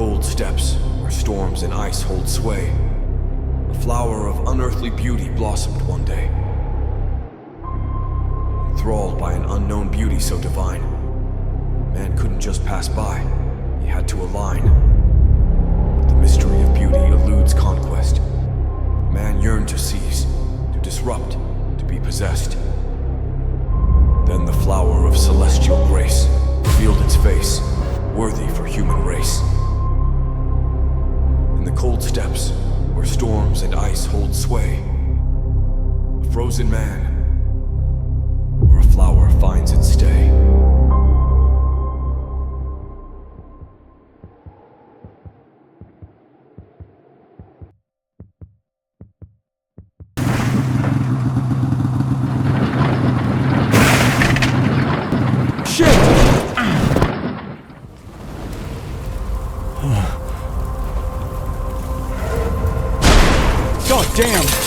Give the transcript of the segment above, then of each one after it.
cold steppes, where storms and ice hold sway, a flower of unearthly beauty blossomed one day. Enthralled by an unknown beauty so divine, man couldn't just pass by, he had to align. But the mystery of beauty eludes conquest. Man yearned to seize, to disrupt, to be possessed. Then the flower of celestial grace revealed its face, worthy for human race. In the cold steppes, where storms and ice hold sway, a frozen man, or a flower finds its stay. God damn!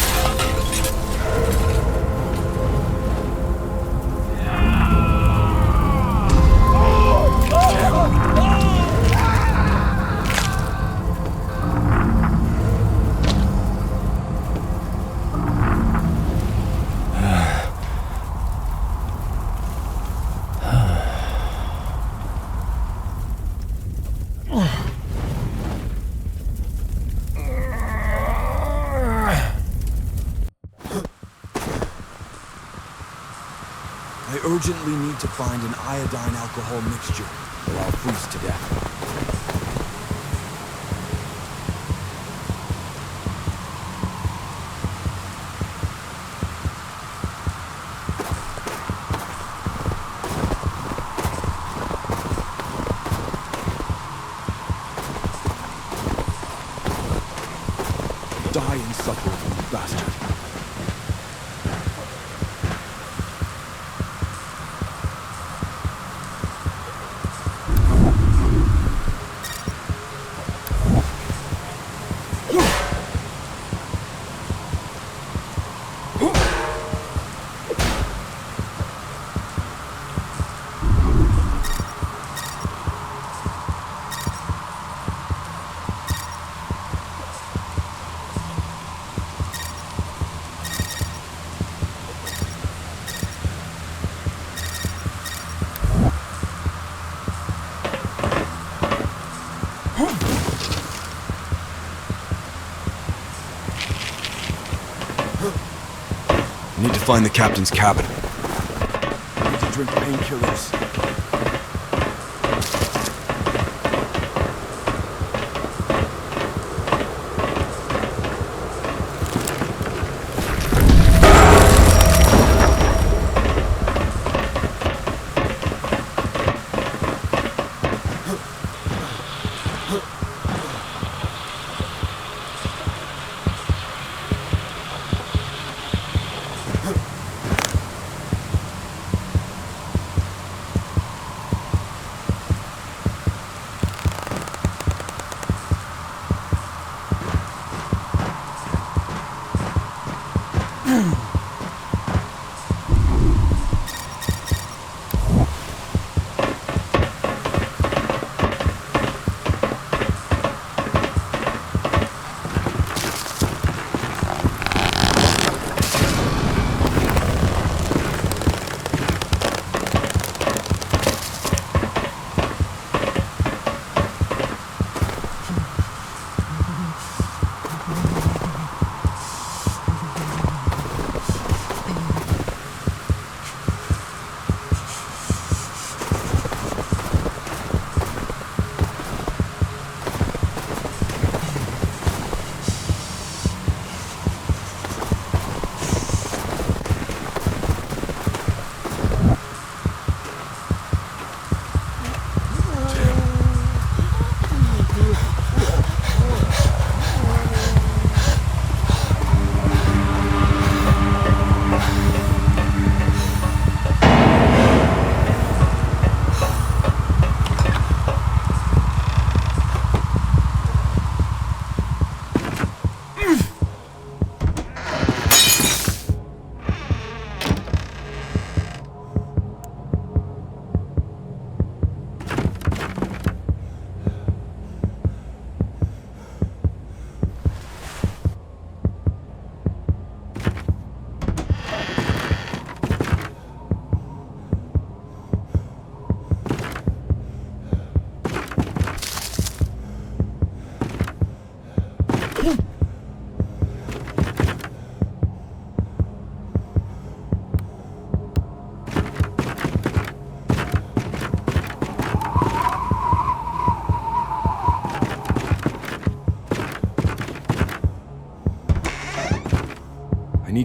I urgently need to find an iodine alcohol mixture, or I'll freeze to death. Die and suffer from the bastard. I need to find the captain's cabin. I need to drink painkillers.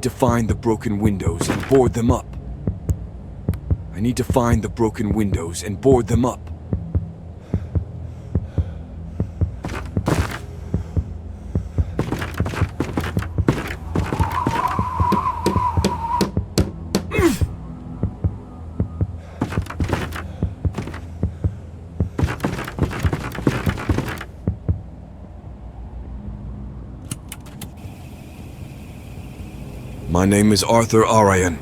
need to find the broken windows and board them up. I need to find the broken windows and board them up. My name is Arthur Arayan.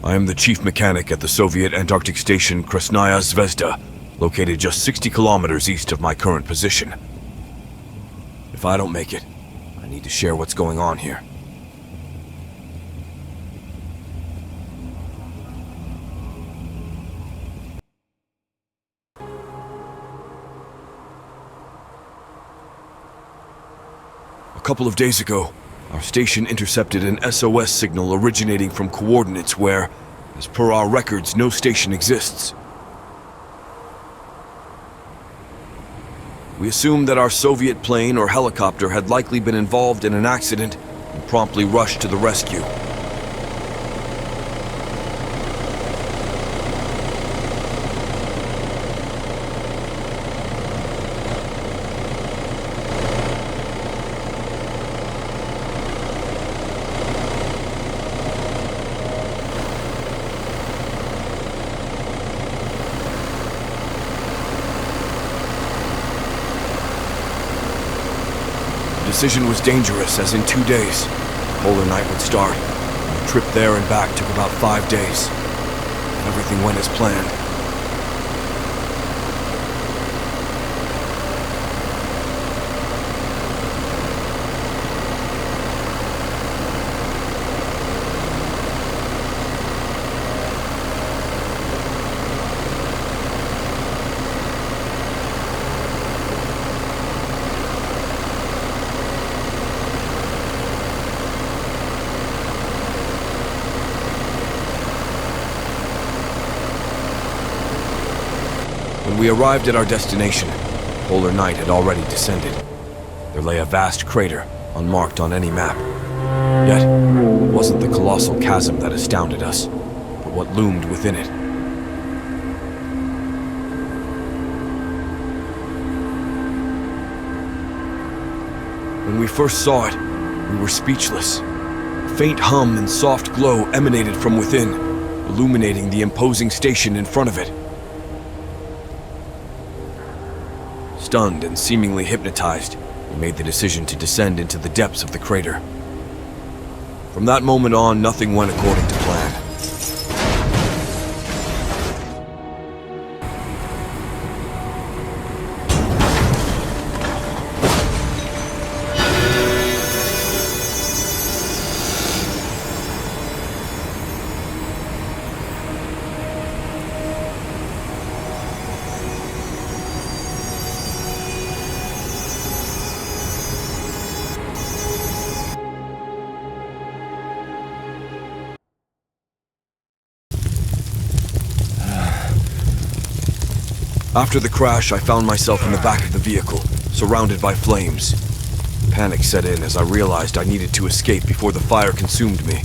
I am the chief mechanic at the Soviet Antarctic station Krasnaya Zvezda, located just 60 kilometers east of my current position. If I don't make it, I need to share what's going on here. A couple of days ago, our station intercepted an SOS signal originating from coordinates where, as per our records, no station exists. We assumed that our Soviet plane or helicopter had likely been involved in an accident and promptly rushed to the rescue. The decision was dangerous, as in 2 days, polar night would start, and the trip there and back took about 5 days. Everything went as planned. When we arrived at our destination, polar night had already descended. There lay a vast crater, unmarked on any map. Yet, it wasn't the colossal chasm that astounded us, but what loomed within it. When we first saw it, we were speechless. A faint hum and soft glow emanated from within, illuminating the imposing station in front of it. Stunned and seemingly hypnotized, we made the decision to descend into the depths of the crater. From that moment on, nothing went according to plan. After the crash, I found myself in the back of the vehicle, surrounded by flames. Panic set in as I realized I needed to escape before the fire consumed me.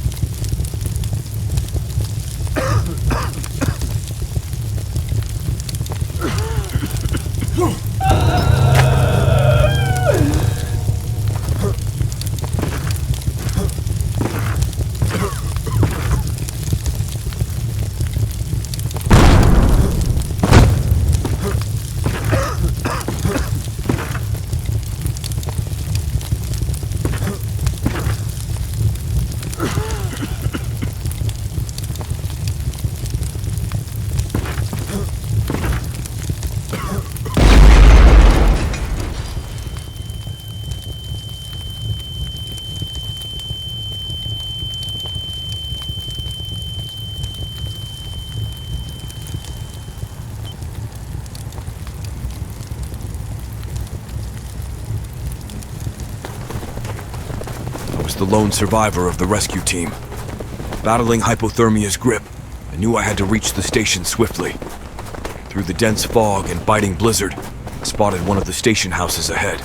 The lone survivor of the rescue team. Battling hypothermia's grip, I knew I had to reach the station swiftly. Through the dense fog and biting blizzard, I spotted one of the station houses ahead.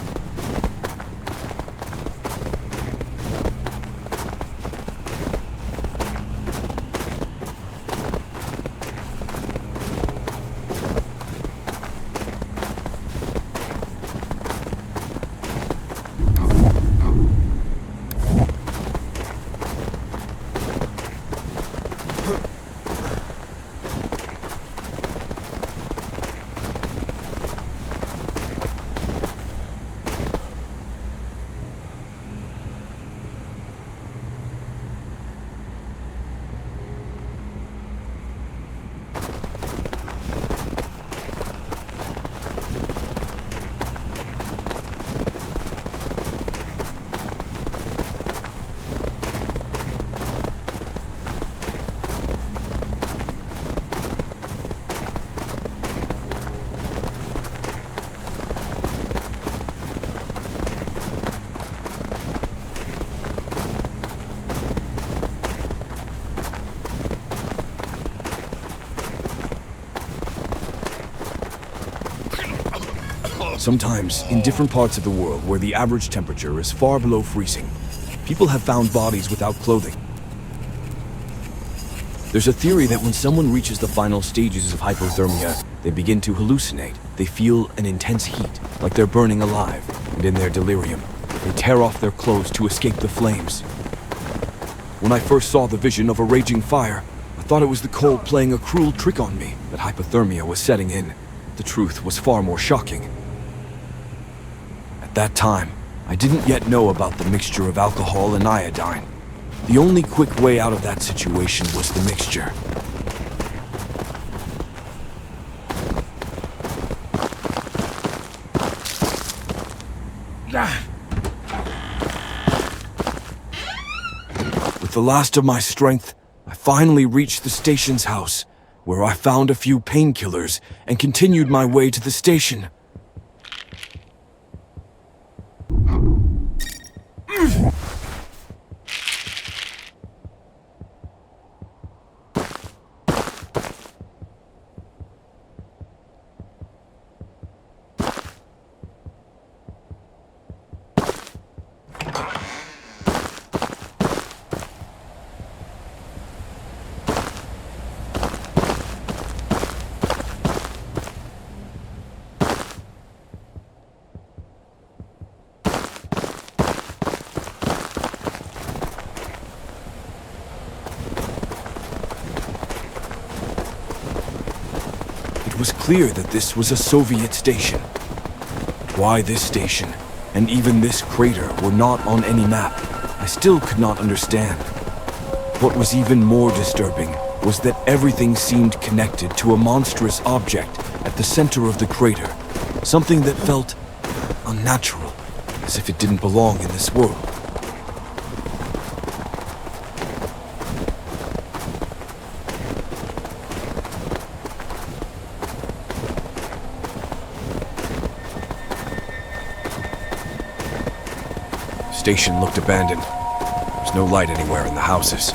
Sometimes, in different parts of the world where the average temperature is far below freezing, people have found bodies without clothing. There's a theory that when someone reaches the final stages of hypothermia, they begin to hallucinate. They feel an intense heat, like they're burning alive, and in their delirium, they tear off their clothes to escape the flames. When I first saw the vision of a raging fire, I thought it was the cold playing a cruel trick on me, that hypothermia was setting in. The truth was far more shocking. At that time, I didn't yet know about the mixture of alcohol and iodine. The only quick way out of that situation was the mixture. With the last of my strength, I finally reached the station's house, where I found a few painkillers and continued my way to the station. It was clear that this was a Soviet station. Why this station, and even this crater, were not on any map, I still could not understand. What was even more disturbing was that everything seemed connected to a monstrous object at the center of the crater, something that felt unnatural, as if it didn't belong in this world. The station looked abandoned. There was no light anywhere in the houses.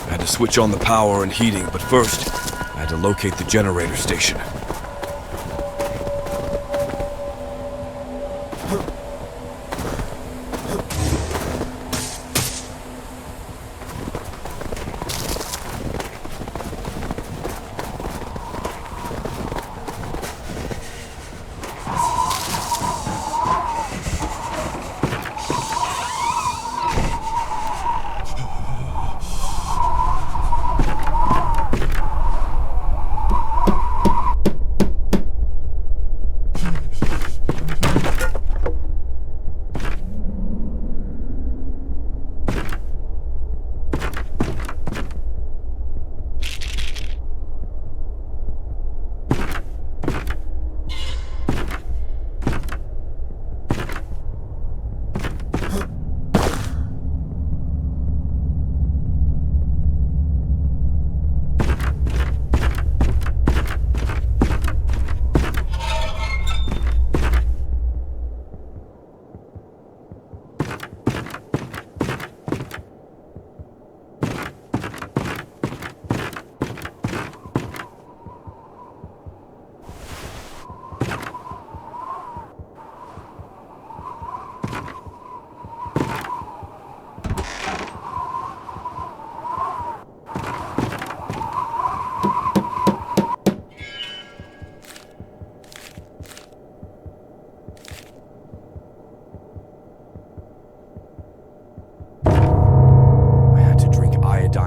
I had to switch on the power and heating, but first, I had to locate the generator station.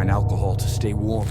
Alcohol to stay warm.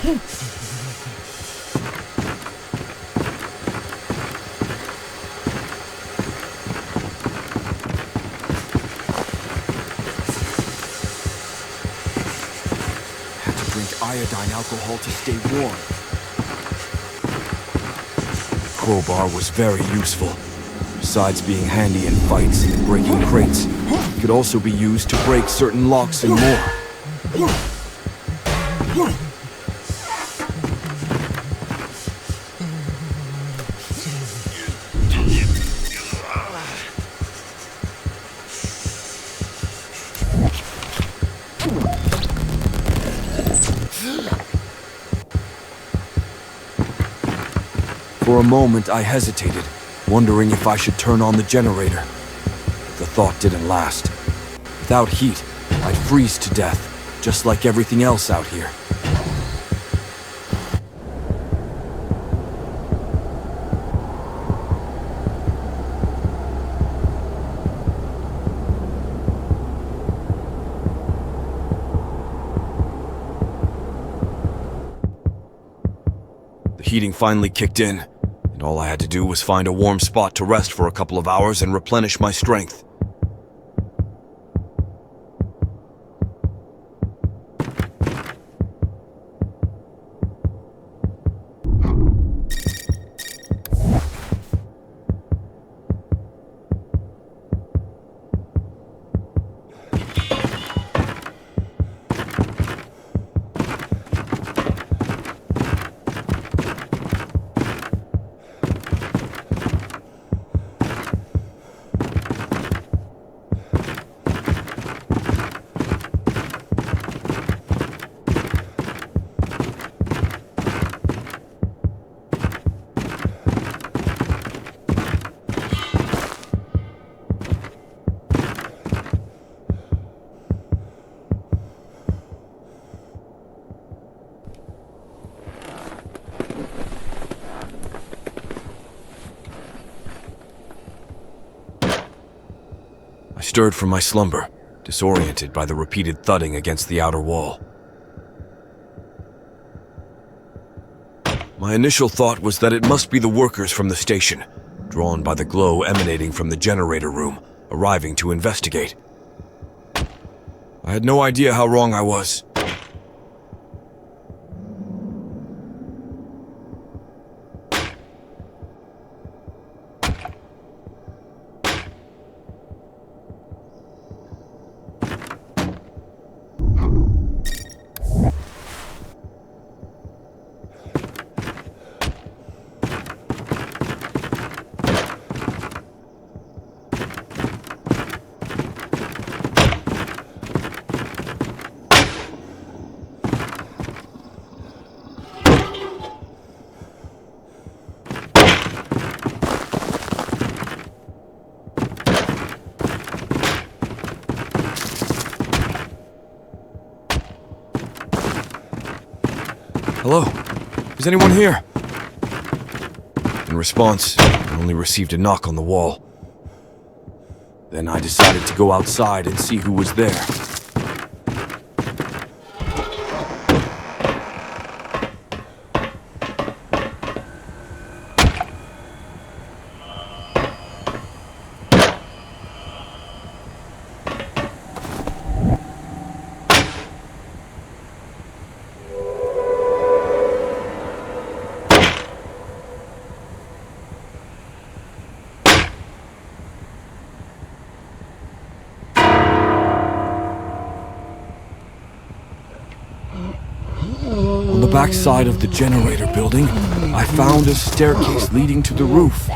Had to drink iodine alcohol to stay warm. The crowbar was very useful. Besides being handy in fights and breaking crates, it could also be used to break certain locks and more. For a moment, I hesitated, wondering if I should turn on the generator. The thought didn't last. Without heat, I'd freeze to death, just like everything else out here. The heating finally kicked in, and all I had to do was find a warm spot to rest for a couple of hours and replenish my strength. I stirred from my slumber, disoriented by the repeated thudding against the outer wall. My initial thought was that it must be the workers from the station, drawn by the glow emanating from the generator room, arriving to investigate. I had no idea how wrong I was. Hello? Is anyone here? In response, I only received a knock on the wall. Then I decided to go outside and see who was there. On the back side of the generator building, I found a staircase leading to the roof.